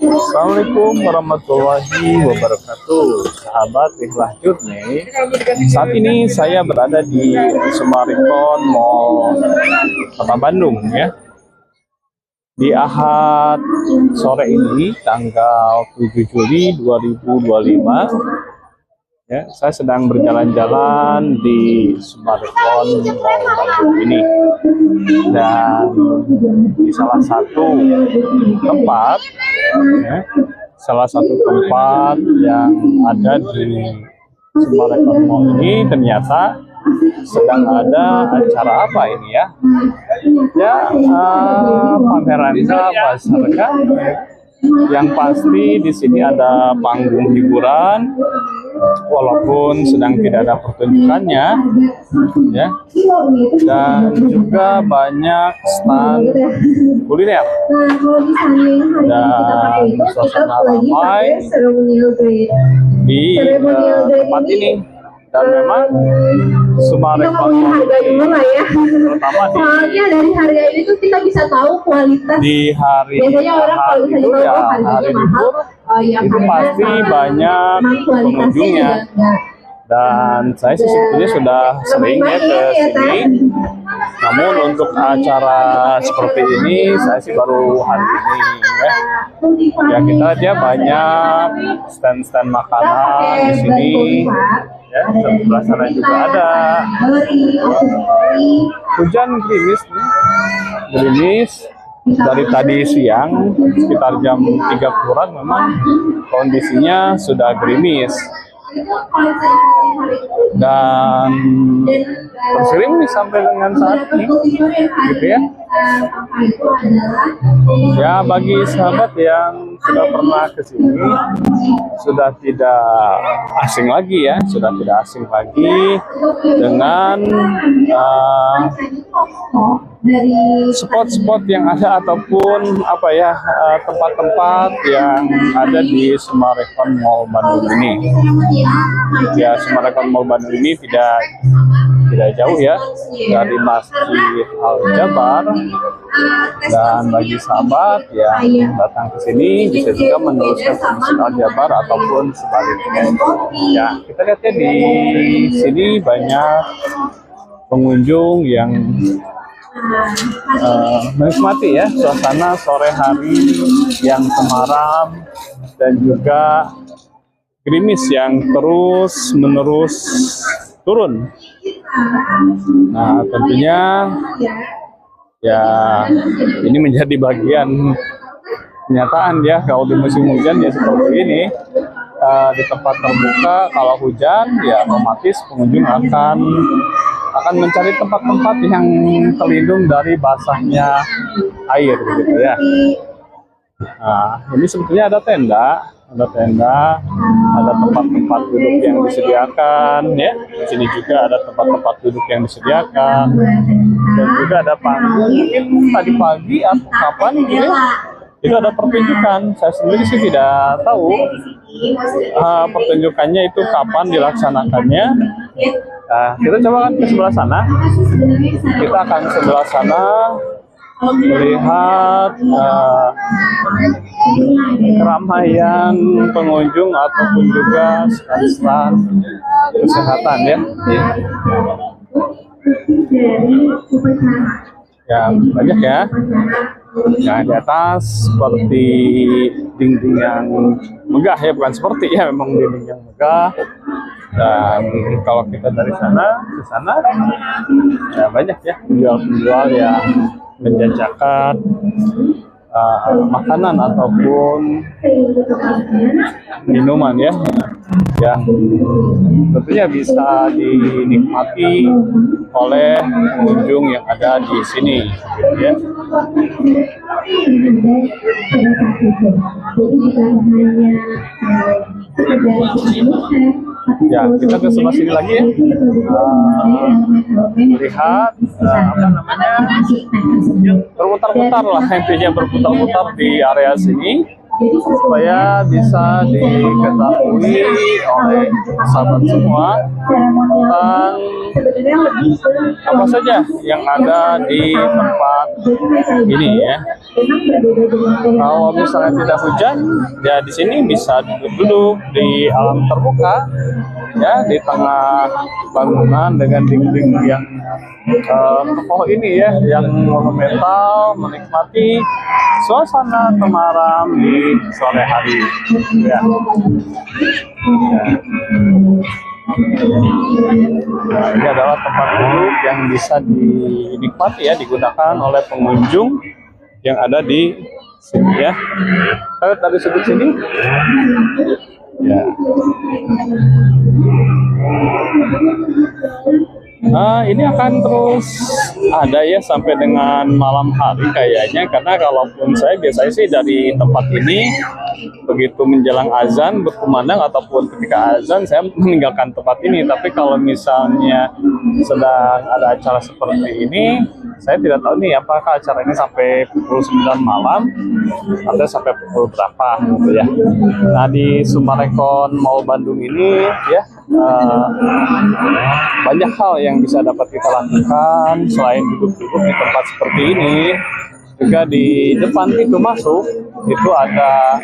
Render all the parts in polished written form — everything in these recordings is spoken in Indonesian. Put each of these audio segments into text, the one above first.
Assalamualaikum warahmatullahi wabarakatuh, sahabat Rihlah Journey. Saat ini saya berada di Summarecon Mall Kota Bandung ya. Di Ahad sore ini tanggal 7 Juli 2025 ya, saya sedang berjalan-jalan di Summarecon Mall Bandung ini, dan di salah satu tempat ya, yang ada di Summarecon Mall ini ternyata sedang ada acara apa ini ya? Pameran pasar. Yang pasti di sini ada panggung hiburan, walaupun sedang tidak ada pertunjukannya, ya. Dan juga banyak stand kuliner dan suasana ramai di tempat ini. Dan memang Summarecon terutama soalnya dari harga ini tuh kita bisa tahu kualitas. Di hari biasanya orang kalau misalnya itu ya, harganya mahal, itu pasti banyak pengunjungnya. Dan saya sih sebetulnya sudah sering ya ke sini. Namun untuk acara seperti ini saya sih baru hari ini ya. Ya kita lihat ya, banyak stand-stand makanan di sini. Ya, sebelah sana juga ada. Hujan gerimis nih. Gerimis dari tadi siang sekitar jam 3 kurang memang kondisinya sudah gerimis. Dan bersering nih sampai dengan saat ini gitu ya. Ya, bagi sahabat yang sudah pernah ke sini sudah tidak asing lagi ya, sudah tidak asing lagi dengan spot-spot yang ada ataupun apa ya, tempat-tempat yang ada di Summarecon Mall Bandung ini. Ya, Summarecon Mall Bandung ini tidak jauh ya dari Masjid Al Jabar, dan bagi sahabat yang datang ke sini bisa juga meneruskan ke Masjid Al Jabar ataupun sebaliknya. Ya, kita lihat ya, di sini banyak pengunjung yang menikmati ya suasana sore hari yang temaram dan juga gerimis yang terus menerus turun. Nah, tentunya ya ini menjadi bagian kenyataan ya, kalau di musim hujan ya seperti ini. Di tempat terbuka kalau hujan ya otomatis pengunjung akan mencari tempat-tempat yang terlindung dari basahnya air gitu ya. Nah, ini sebetulnya ada tenda, ada tempat-tempat duduk yang disediakan ya. Di sini juga ada tempat-tempat duduk yang disediakan, dan juga ada panggung. Mungkin tadi pagi atau kapan gitu ya, itu ada pertunjukan. Saya sendiri sih tidak tahu pertunjukannya itu kapan dilaksanakannya. Nah, kita coba kan ke sebelah sana. Kita akan sebelah sana melihat keramaian pengunjung ataupun juga stand kesehatan ya. Ya, banyak ya. Nah, di atas seperti dinding yang megah ya, bukan seperti ya, memang dinding yang megah. Dan kalau kita dari sana ke sana ya banyak ya penjual-penjual yang menjajakan makanan ataupun minuman ya, yang tentunya bisa dinikmati oleh pengunjung yang ada di sini gitu ya. Ya, kita ke sebelah sini lagi ya. Lihat apa namanya, berputar-putar lah, intinya berputar-putar di area sini. supaya bisa diketahui oleh sahabat semua tentang apa saja yang ada di tempat ini ya. Kalau misalnya tidak hujan, ya di sini bisa duduk-duduk di alam terbuka, ya di tengah bangunan dengan dinding yang kokoh ini ya, yang monumental, menikmati suasana temaram di sore hari. Ya. Nah, ini adalah tempat duduk yang bisa dinikmati ya, digunakan oleh pengunjung yang ada di sini ya. Kita lihat dari sudut sini. Ya. Nah, ini akan terus ada ya sampai dengan malam hari kayaknya, karena kalaupun saya biasanya sih dari tempat ini begitu menjelang azan berkumandang ataupun ketika azan saya meninggalkan tempat ini. Tapi kalau misalnya sedang ada acara seperti ini, saya tidak tahu nih apakah acara ini sampai pukul 9 malam atau sampai pukul berapa gitu ya. Nah, di Summarecon Mall Bandung ini ya banyak hal yang bisa dapat kita lakukan selain duduk-duduk di tempat seperti ini. Juga di depan pintu masuk itu ada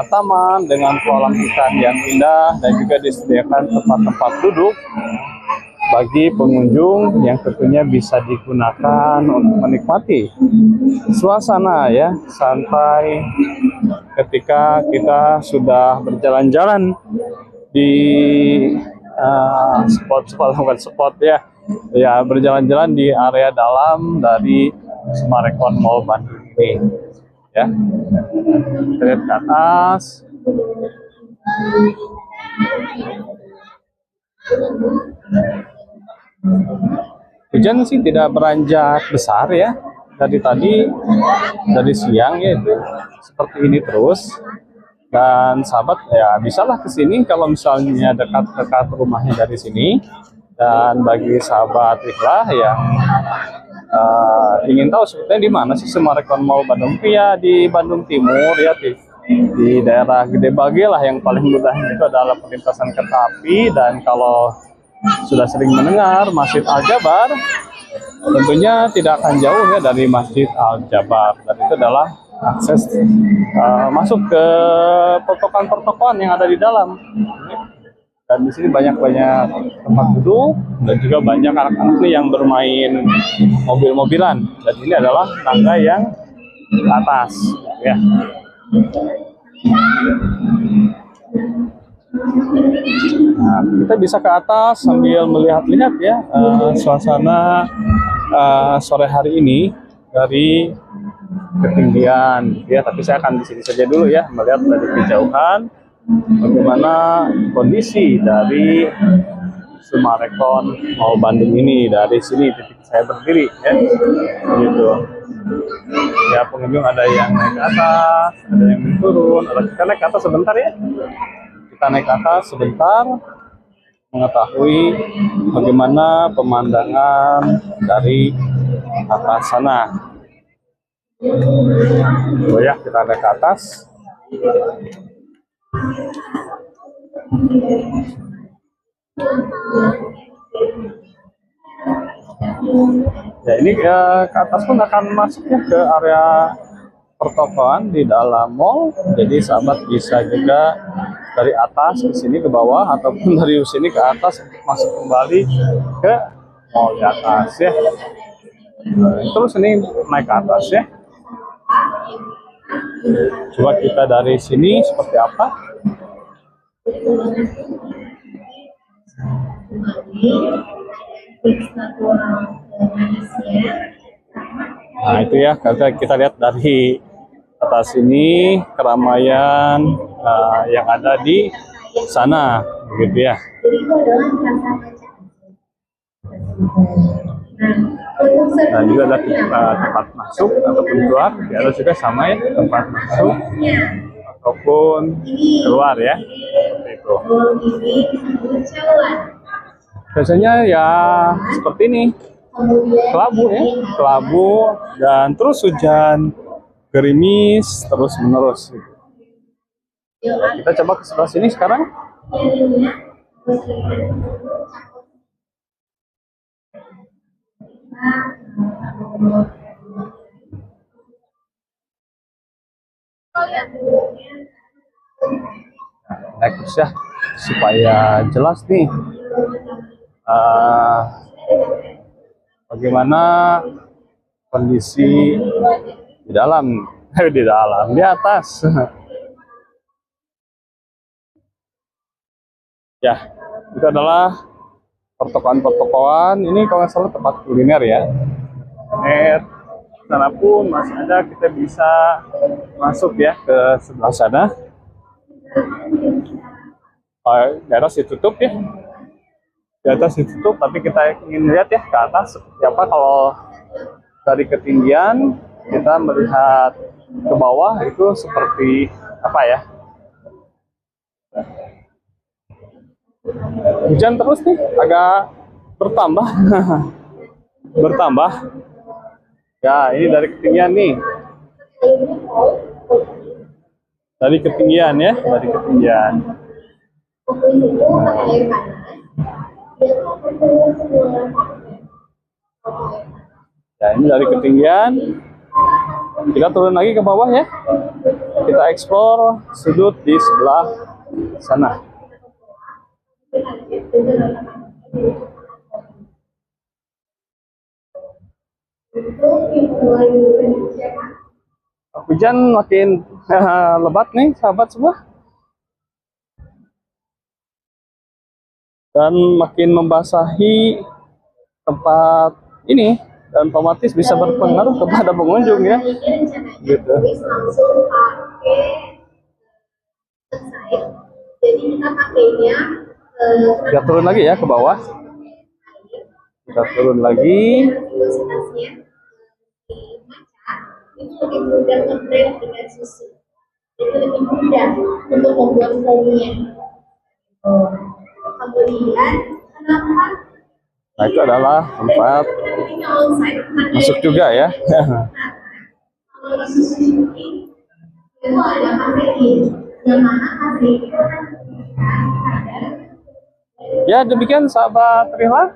taman dengan kolam ikan yang indah, dan juga disediakan tempat-tempat duduk bagi pengunjung yang tentunya bisa digunakan untuk menikmati suasana ya santai ketika kita sudah berjalan-jalan di spot ya berjalan-jalan di area dalam dari Summarecon Mall Bandung ini ya. Kita lihat ke atas. Hujan sih tidak beranjak besar ya dari tadi, dari siang ya itu seperti ini terus. Dan sahabat ya bisalah ke sini kalau misalnya dekat-dekat rumahnya dari sini. Dan bagi sahabat Ikhlah yang ingin tahu sebetulnya di mana sih Summarecon Mall Bandung, ya di Bandung Timur ya, di daerah Gede Bage lah yang paling mudah itu adalah perlintasan kereta api. Dan kalau sudah sering mendengar Masjid Al-Jabar, tentunya tidak akan jauh ya dari Masjid Al-Jabar, dan itu adalah akses masuk ke pertokoan-pertokoan yang ada di dalam. Dan di sini banyak tempat duduk, dan juga banyak anak-anak nih yang bermain mobil-mobilan. Dan ini adalah tangga yang di atas ya. Nah, kita bisa ke atas sambil melihat-lihat ya suasana sore hari ini dari ketinggian ya. Tapi saya akan di sini saja dulu ya, melihat dari kejauhan bagaimana kondisi dari Summarecon Mall Bandung ini. Dari sini titik saya berdiri ya, gitu ya. Pengunjung ada yang naik ke atas, ada yang turun. Kita naik ke atas sebentar ya. Kita naik ke atas sebentar mengetahui bagaimana pemandangan dari atas sana. Oh ya, kita naik ke atas. Ya, ini ke atas pun akan masuk ya ke area pertokoan di dalam mall. Jadi sahabat bisa juga dari atas ke sini ke bawah, ataupun dari sini ke atas untuk masuk kembali ke mall di atas ya. Nah, terus ini naik ke atas ya. Coba kita dari sini seperti apa? Nah itu ya, kita lihat dari atas ini keramaian yang ada di sana, begitu ya. Dan juga ada tempat masuk ataupun keluar, di atas juga sama ya, tempat masuk ataupun keluar ya, seperti itu. Biasanya ya seperti ini, kelabu ya, kelabu, dan terus hujan gerimis terus menerus. Kita coba ke sebelah sini sekarang. Naik terus ya supaya jelas nih bagaimana kondisi di dalam di atas. Ya, itu adalah pertokoan-pertokoan. Ini kalau nggak salah tempat kuliner ya. Sana pun masih ada, kita bisa masuk ya ke sebelah sana. Di atas ditutup ya. Di atas ditutup, tapi kita ingin lihat ya ke atas seperti apa. Kalau dari ketinggian kita melihat ke bawah itu seperti apa ya. Hujan terus nih, agak bertambah. Bertambah. Ya, ini dari ketinggian nih. Dari ketinggian ya, dari ketinggian. Ya, ini dari ketinggian. Kita turun lagi ke bawah ya. Kita explore sudut di sebelah sana. Hujan makin lebat nih sahabat semua, dan makin membasahi tempat ini, dan otomatis bisa berpengaruh kepada pengunjung ya gitu. Jadi kita pakainya Kita turun lagi ya ke bawah. Kita turun lagi. itu lebih mudah nge-blend dengan susu. Jadi lebih mudah untuk membuat foamnya. Kemudian kenapa? Nah, itu adalah tempat masuk juga ya. Kalau susu ini itu ada kafein, yang mana kafein itu akan Ya, demikian sahabat Rila,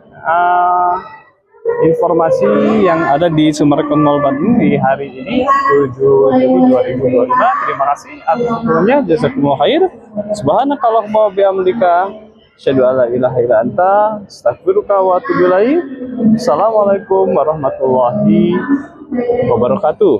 informasi yang ada di Summarecon Mall Bandung di hari ini 7 Juli 2025. Terima kasih atas dukungannya. Jazakumullah khair. Subhanakallahumma wa bihamdika, asyhadu an la ilaha illa anta, astaghfiruka wa atubu ilaik. Assalamualaikum warahmatullahi wabarakatuh.